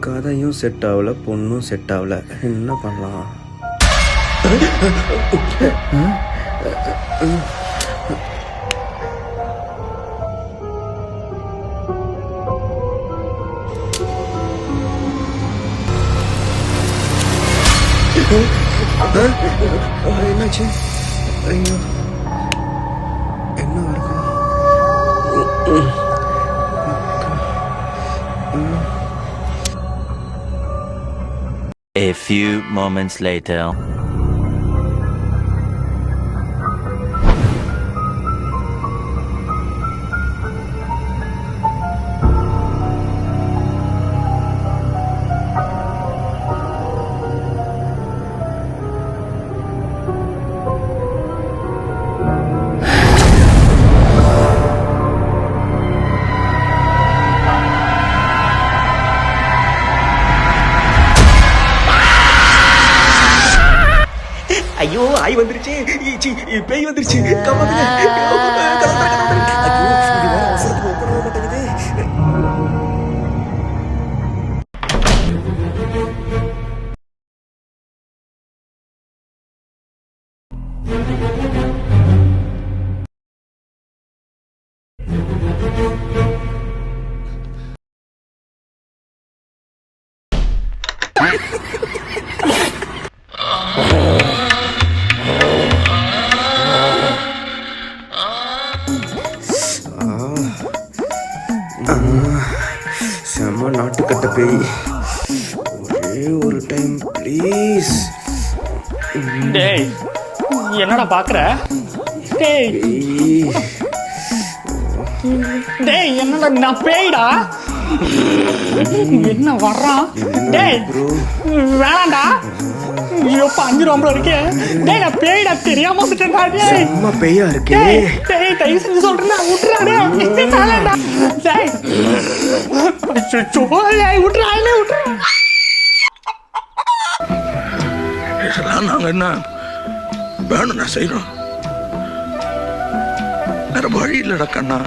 கதையும் செட் ஆகல, பொண்ணும் செட் ஆகல. என்ன பண்ணலாம்? என்னாச்சு? ஐயோ, என்ன இருக்கும்? A few moments later. ஐயோ, ஆய் வந்துருச்சு. பேய் வந்துருச்சு. கமாந்துங்க. செம்ம நாட்டுக்கட்ட பேய். ஒரே ஒரு டைம் ப்ளீஸ். டேய், என்னடா பாக்குற? டேய் டேய், என்னடா நான் பேய்டா? என்ன வர்றான்? டேய் வேணாண்டா. எப்ப 5 ரூபாய் இருக்கே. டேய் நான் பேய்டா, தெரியாம சுட்டேன்டா. டேய் செம்ம பேயா இருக்கே. டேய் தயவு செஞ்சு சொல்றேன், விட்டுறா. டேய் வேணாண்டா. டேய் விட்டுறா, விட்டுறா. நாங்க என்ன வேணும் நான் செய்யறோம். வேற வழி இல்லடா கண்ணா.